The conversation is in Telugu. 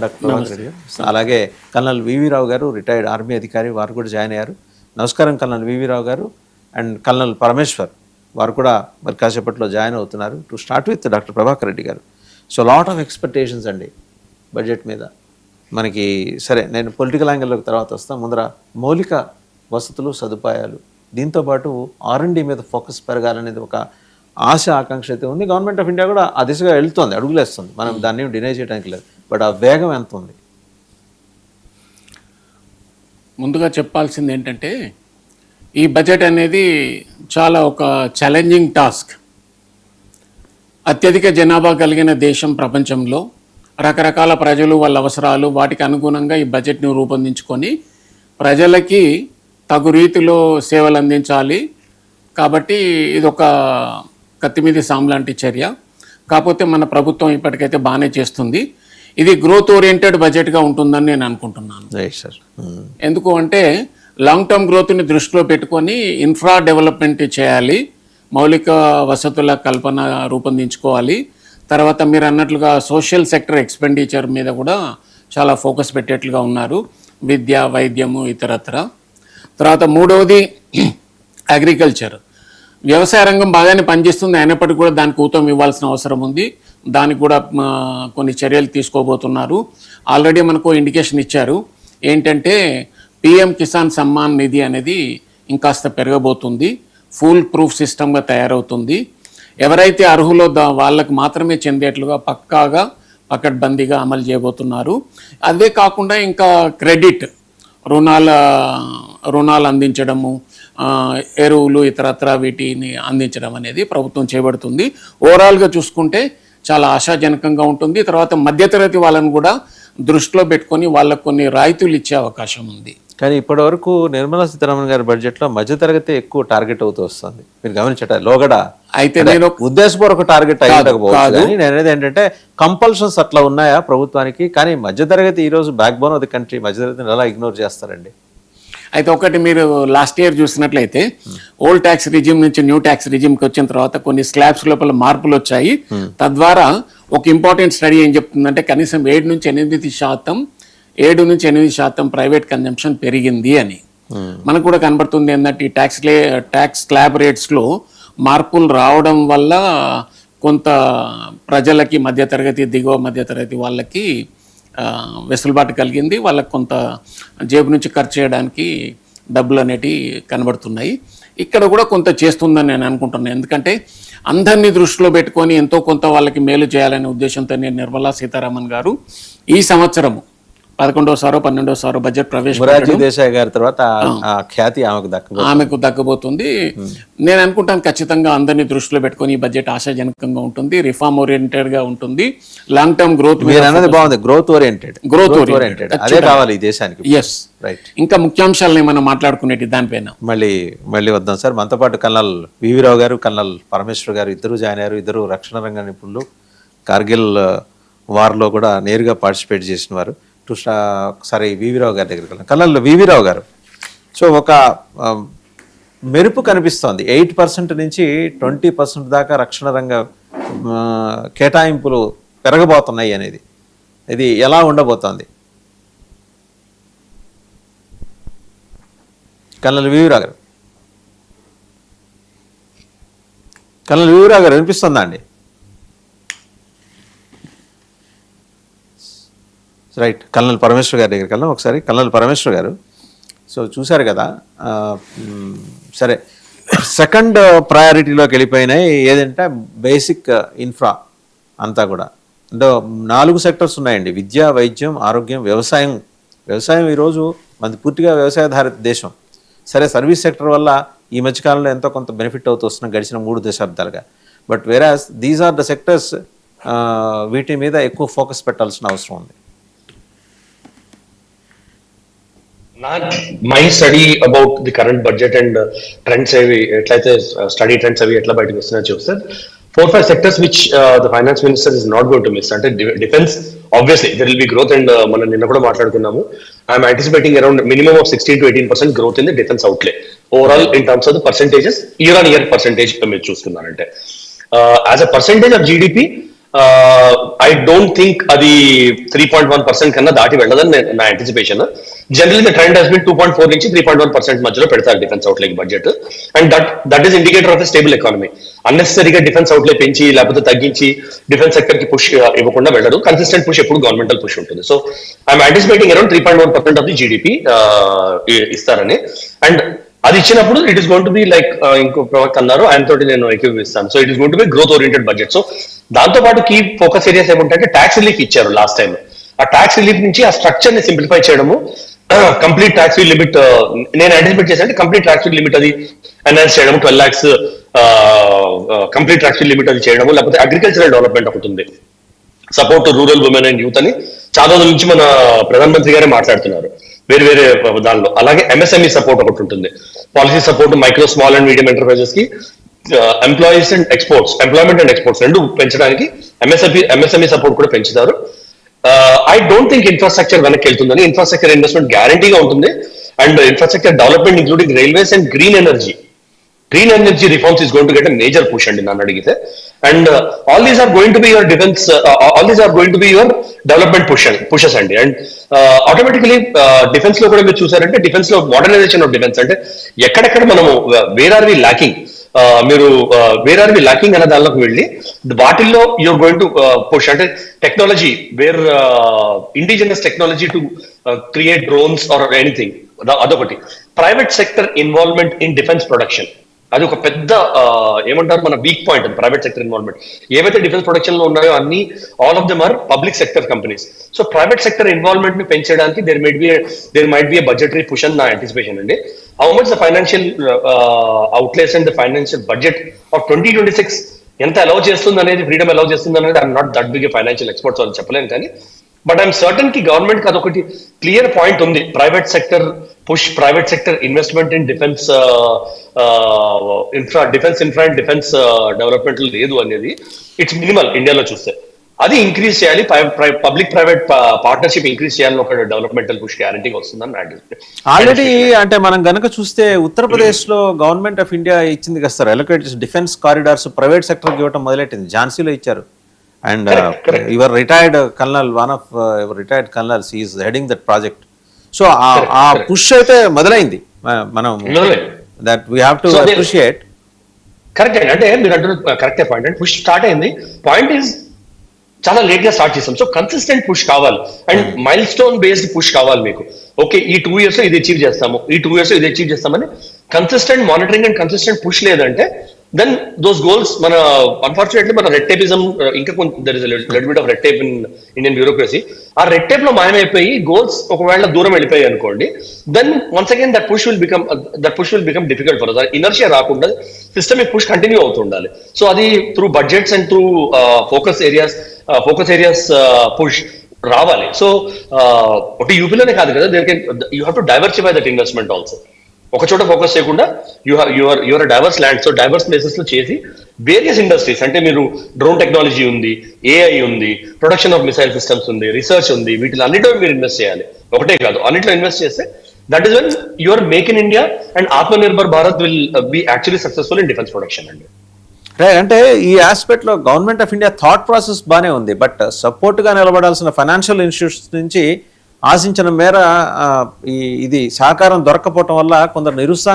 డాక్టర్ ప్రభాకర్ రెడ్డి గారు, అలాగే కల్నల్ వివి రావు గారు రిటైర్డ్ ఆర్మీ అధికారి, వారు కూడా జాయిన్ అయ్యారు. నమస్కారం కల్నల్ వివి రావు గారు. అండ్ కల్నల్ పరమేశ్వర్ వారు కూడా మరి కాసేపట్లో జాయిన్ అవుతున్నారు. To start with doctor Prabhakar Reddy గారు. సో లాట్ ఆఫ్ ఎక్స్పెక్టేషన్స్ అండి బడ్జెట్ మీద మనకి. సరే, నేను పొలిటికల్ యాంగిల్లోకి తర్వాత వస్తాను. ముందర మౌలిక వసతులు సదుపాయాలు, దీంతోపాటు R&D మీద ఫోకస్ పెరగాలనేది ఒక ఆశ ఆకాంక్ష అయితే ఉంది. గవర్నమెంట్ ఆఫ్ ఇండియా కూడా ఆ దిశగా వెళ్తుంది, అడుగులేస్తుంది. మనం దాన్ని డినై చేయడానికి లేదు. బట్ ఆ వేగం ఎంత ఉంది? ముందుగా చెప్పాల్సింది ఏంటంటే, ఈ బడ్జెట్ అనేది చాలా ఒక ఛాలెంజింగ్ టాస్క్. అత్యధిక జనాభా కలిగిన దేశం ప్రపంచంలో, రకరకాల ప్రజలు వాళ్ళ అవసరాలు వాటికి అనుగుణంగా ఈ బడ్జెట్ని రూపొందించుకొని ప్రజలకి తగు రీతిలో సేవలు అందించాలి. కాబట్టి ఇది ఒక కత్తిమీది సాము లాంటి చర్య. కాకపోతే మన ప్రభుత్వం ఇప్పటికైతే బాగానే చేస్తుంది. ఇది గ్రోత్ ఓరియంటెడ్ బడ్జెట్గా ఉంటుందని నేను అనుకుంటున్నాను. ఎందుకు అంటే లాంగ్ టర్మ్ గ్రోత్ని దృష్టిలో పెట్టుకొని ఇన్ఫ్రా డెవలప్మెంట్ చేయాలి, మౌలిక వసతుల కల్పన రూపొందించుకోవాలి. తర్వాత మీరు అన్నట్లుగా సోషల్ సెక్టర్ ఎక్స్పెండిచర్ మీద కూడా చాలా ఫోకస్ పెట్టేట్లుగా ఉన్నారు, విద్య, వైద్యము, ఇతరత్ర. తర్వాత మూడవది అగ్రికల్చర్. వ్యవసాయ రంగం బాగానే పనిచేస్తుంది, అయినప్పటికీ కూడా దానికి ఊతం ఇవ్వాల్సిన అవసరం ఉంది. దానికి కూడా కొన్ని చర్యలు తీసుకోబోతున్నారు. ఆల్రెడీ మనకు ఇండికేషన్ ఇచ్చారు ఏంటంటే PM కిసాన్ సమ్మాన్ నిధి అనేది ఇంకాస్త పెరగబోతుంది, ఫుల్ ప్రూఫ్ సిస్టమ్గా తయారవుతుంది. ఎవరైతే అర్హులో వాళ్ళకు మాత్రమే చెందేట్లుగా పక్కాగా పకడ్బందీగా అమలు చేయబోతున్నారు. అదే కాకుండా ఇంకా క్రెడిట్ రుణాలు అందించడము, ఎరువులు, ఇతరత్ర వీటిని అందించడం అనేది ప్రభుత్వం చేపడుతుంది. ఓవరాల్గా చూసుకుంటే చాలా ఆశాజనకంగా ఉంటుంది. తర్వాత మధ్యతరగతి వాళ్ళని కూడా దృష్టిలో పెట్టుకొని వాళ్ళకు కొన్ని రాయితీలు ఇచ్చే అవకాశం ఉంది. కానీ ఇప్పటి వరకు నిర్మలా సీతారామన్ గారి బడ్జెట్లో మధ్యతరగతి ఎక్కువ టార్గెట్ అవుతూ వస్తుంది. మీరు గమనించట లోగడ అయితే నేను ఉద్దేశపూర్వక టార్గెట్ అయ్యకపోవచ్చు. నేను అనేది ఏంటంటే కంపల్షన్స్ అట్లా ఉన్నాయా ప్రభుత్వానికి? కానీ మధ్యతరగతి ఈరోజు backbone of the country, మధ్యతరగతిని ఎలా ఇగ్నోర్ చేస్తారండి? అయితే ఒకటి మీరు లాస్ట్ ఇయర్ చూసినట్లయితే ఓల్డ్ ట్యాక్స్ రిజిమ్ నుంచి న్యూ ట్యాక్స్ రిజిమ్కి వచ్చిన తర్వాత కొన్ని స్లాబ్స్ లోపల మార్పులు వచ్చాయి. తద్వారా ఒక ఇంపార్టెంట్ స్టడీ ఏం చెప్తుందంటే కనీసం 7 నుంచి 8% ప్రైవేట్ కన్జంప్షన్ పెరిగింది అని. మనకు కూడా కనబడుతుంది ఏంటంటే ఈ ట్యాక్స్ స్లాబ్ రేట్స్లో మార్పులు రావడం వల్ల కొంత ప్రజలకి, మధ్యతరగతి, దిగువ మధ్యతరగతి వాళ్ళకి వెసులుబాటు కలిగింది. వాళ్ళకి కొంత జేబు నుంచి ఖర్చు చేయడానికి డబ్బులు అనేటివి కనబడుతున్నాయి. ఇక్కడ కూడా కొంత చేస్తుందని నేను అనుకుంటున్నాను. ఎందుకంటే అందరినీ దృష్టిలో పెట్టుకొని ఎంతో కొంత వాళ్ళకి మేలు చేయాలనే ఉద్దేశంతో నిర్మలా సీతారామన్ గారు ఈ సంవత్సరము 11వ 12వ బడ్జెట్ ప్రవేశపెట్టారు. దేశాయ్ గారి తర్వాత ఖ్యాతి ఆమెకు దక్కబోతుంది. నేను అనుకుంటాను ఖచ్చితంగా అందరినీ దృష్టిలో పెట్టుకొని ఈ బడ్జెట్ ఆశాజనకంగా ఉంటుంది, రిఫార్మ్ ఓరియంటెడ్ గా ఉంటుంది, లాంగ్ టర్మ్ గ్రోత్ బాగుంది. గ్రోత్ ఓరియంటెడ్ అదే కావాలి ఈ దేశానికి. Yes, right. ఇంకా ముఖ్యాంశాలను మనం మాట్లాడుకునేటి దానిపైన మళ్ళీ వద్దాం సార్. మనతో పాటు కల్నల్ వివి రావు గారు, కల్నల్ పరమేశ్వర్ గారు ఇద్దరు జాయిన్ అయ్యారు. ఇద్దరు రక్షణ రంగ నిపుణులు, కార్గిల్ వార్లో కూడా నేరుగా పార్టిసిపేట్ చేసిన వారు. ఒకసారి వివి రావు గారి దగ్గరికి వెళ్ళాం. కల్నల్ వివి రావు గారు, సో ఒక మెరుపు కనిపిస్తోంది. 8% నుంచి 20% దాకా రక్షణ రంగ కేటాయింపులు పెరగబోతున్నాయి అనేది, ఇది ఎలా ఉండబోతోంది? కల్నల్ వివి రావు గారు, వినిపిస్తుందా అండి? రైట్. కల్నల్ పరమేశ్వర్ గారి దగ్గరికి వెళ్ళాం ఒకసారి. కల్నల్ పరమేశ్వర్ గారు, సో చూశారు కదా, సరే సెకండ్ ప్రయారిటీలోకి వెళ్ళిపోయినాయి. ఏదంటే బేసిక్ ఇన్ఫ్రా అంతా కూడా. అంటే 4 సెక్టర్స్ ఉన్నాయండి: విద్య, వైద్యం, ఆరోగ్యం, వ్యవసాయం. ఈరోజు మనది పూర్తిగా వ్యవసాయాధారిత దేశం. సరే, సర్వీస్ సెక్టర్ వల్ల ఈ మధ్యకాలంలో ఎంతో కొంత బెనిఫిట్ అవుతూ వస్తున్నాం గడిచిన 3 దశాబ్దాలుగా. But whereas these are the sectors, వీటి మీద ఎక్కువ ఫోకస్ పెట్టాల్సిన అవసరం ఉంది. Not my study about the current budget and trends ఎట్లయితే స్టడీ ట్రెండ్స్ అవి ఎట్లా బయటకు వస్తున్నాయో చూస్తే 4-5 sectors which the finance minister is not going to miss. అంటే defence obviously there will be growth, and మనం నిన్న కూడా మాట్లాడుకున్నాము. I'm anticipating around minimum of 16 to 18% growth in the defense outlay overall in terms of the percentages, year on year percentage మీరు చూస్తున్నారంటే as a percentage of GDP I don't think అది 3.1% కన్నా దాటి వెళ్ళదని నా anticipation. Generally the trend has been 2.4 నుంచి 3.1% మధ్యలో పెడతారు defence outlay budget. And that is indicator of a stable economy. అన్నెసరీగా డిఫెన్స్ అవుట్లే పెంచి లేకపోతే తగ్గించి డిఫెన్స్ సెక్టర్ కి పుష్ ఇవ్వకుండా వెళ్ళరు. కన్సిస్టెంట్ పుష్ ఎప్పుడు గవర్నమెంటల్ పుష్ ఉంటుంది. So I'm anticipating around 3.1% of the GDP ఇస్తారని. అండ్ అది ఇచ్చినప్పుడు it is going to be like ఇంకో ప్రవక్త అన్నారు, ఆయన తోటి నేను ఎక్విపిస్తాను. So it is going to be growth oriented budget. So దాంతో పాటు కీ ఫోకస్ ఏరియాస్ ఏమంటే ట్యాక్స్ రిలీఫ్ ఇచ్చారు లాస్ట్ టైం. ఆ ట్యాక్స్ రిలీఫ్ నుంచి ఆ స్ట్రక్చర్ ని సింప్లిఫై చేయడము, కంప్లీట్ ట్యాక్స్ ఫ్రీ లిమిట్ నేను యాంటిసిపేట్ చేశాను. కంప్లీట్ ట్యాక్స్ ఫ్రీ లిమిట్ అది ఎన్హాన్స్ చేయడం, 12 lakhs complete tax free limit అది చేయడము, లేకపోతే అగ్రికల్చరల్ డెవలప్మెంట్ ఒకటి ఉంది, support rural women and youth అని చాలా రోజుల నుంచి మన ప్రధానమంత్రి గారే మాట్లాడుతున్నారు వేరే వేరే దానిలో. అలాగే ఎంఎస్ఎంఈ సపోర్ట్ ఒకటి ఉంటుంది, policy support micro small and medium enterprises కి, employees and exports, employment and exports రెండు పెంచడానికి ఎంఎస్ఎంఈ సపోర్ట్ కూడా పెంచుతారు. ఐ డోంట్ థింక్ ఇన్ఫ్రాస్ట్రక్చర్ వెనక్కి వెళ్తుందని. ఇన్ఫ్రాస్ట్రక్చర్ ఇన్వెస్ట్మెంట్ గ్యారంటీగా ఉంటుంది. And infrastructure development including railways and green energy reforms is going to get a major push and nanu adigithe. And all these are going to be your defense, all these are going to be your development pushes and automatically defense lo kuda meer chusarante defense lo modernization of defense ante ekkadakada manamu where are we lacking, మీరు వేర్ ఆర్ వి లాకింగ్ అనే దానిలోకి వెళ్ళి వాటిల్లో యూఆర్ గోయింగ్ టు పుష్ అంటే technology, where indigenous technology to create drones or anything, అదొకటి. Private sector involvement in defence production, అది ఒక పెద్ద ఏమంటారు మన weak point. Private sector involvement ఏవైతే డిఫెన్స్ ప్రొడక్షన్ లో ఉన్నాయో అన్ని all of them are public sector companies. So private sector involvement ని పెంచడానికి there might be budgetary push అని నా అంటిసిపేషన్ అండి. How much the financial outlays and the financial budget of 2026 ఎంత అలౌ చేస్తుంది అనేది, ఫ్రీడమ్ అలౌ చేస్తుంది అనేది I'm not that big financial experts అని చెప్పలేను, కానీ బట్ ఐఎమ్ సర్టన్ కి గవర్నమెంట్ కి అదొకటి క్లియర్ పాయింట్ ఉంది. Private sector push, private sector investment in defence infra and defence development లేదు అనేది ఇట్స్ మినిమల్ ఇండియాలో చూస్తే. అది ఇంక్రీజ్ చేయాలి, పబ్లిక్ ప్రైవేట్ పార్ట్నర్షిప్ ఇంక్రీజ్ చేయాలని ఒక డెవలప్మెంటల్ పుష్ గ్యారంటీగా వస్తుందని ఆల్రెడీ. అంటే మనం గనక చూస్తే ఉత్తరప్రదేశ్ లో గవర్నమెంట్ ఆఫ్ ఇండియా ఇచ్చింది కదా sir, allocate defence corridors private sector ఇవ్వడం మొదలెట్టింది. ఝాన్సీలో ఇచ్చారు. And your retired colonel, one of your retired colonels is heading that project. So ఆ పుష్ అయితే మొదలైంది. మనం that we have to appreciate. Correct అంటే మీరు అంటున్నారు కరెక్టే పాయింట్. అండ్ పుష్ స్టార్ట్ అయింది. పాయింట్ ఈజ్ చాలా లేట్ గా స్టార్ట్ చేస్తాం. సో కన్సిస్టెంట్ పుష్ కావాలి and milestone based push కావాలి మీకు. ఓకే, ఈ 2 years లో ఇది అచీవ్ చేస్తాము, ఈ 2 years లో ఇది అచీవ్ చేస్తామని consistent monitoring and consistent push లేదంటే దెన్ దోస్ గోల్స్ మన అన్ఫార్చునేట్లీ మన రెడ్ టేపిజం ఇంకా కొంచెం there is little bit of red tape in Indian bureaucracy. ఆ రెడ్ టేప్ లో మాయమైపోయి గోల్స్ ఒకవేళ దూరం వెళ్ళిపోయాయి అనుకోండి, then once again that push will become difficult for us. Inertia రాకుండా సిస్టమిక్ పుష్ కంటిన్యూ అవుతుండాలి. సో అది through budgets and through focus areas push రావాలి. సో ఒకటి యూపీలోనే కాదు కదా, you have to diversify that investment also. ఒక చోట ఫోకస్ చేయకుండా your divorce land, so divorce places లో చేసి వేరియస్ ఇండస్ట్రీస్ అంటే మీరు డ్రోన్ టెక్నాలజీ ఉంది, ఏఐ ఉంది, ప్రొడక్షన్ ఆఫ్ మిసైల్ సిస్టమ్స్ ఉంది, రీసెర్చ్ ఉంది, వీటిలో అన్నిటిలో మీరు ఇన్వెస్ట్ చేయాలి. ఒకటే కాదు, అన్నిట్లో ఇన్వెస్ట్ చేస్తే that is when your make in India and Atmanirbhar Bharat will be actually successful in defence production అండి. రైట్. అంటే ఈ ఆస్పెక్ట్ లో government of India thought process బానే ఉంది, బట్ సపోర్ట్ గా నిలబడాల్సిన ఫైనాన్షియల్ ఇన్స్టిట్యూట్స్ నుంచి ఆశించిన మేర ఇది సహకారం దొరకపోవటం వల్ల కొందరు నిరుత్సాహం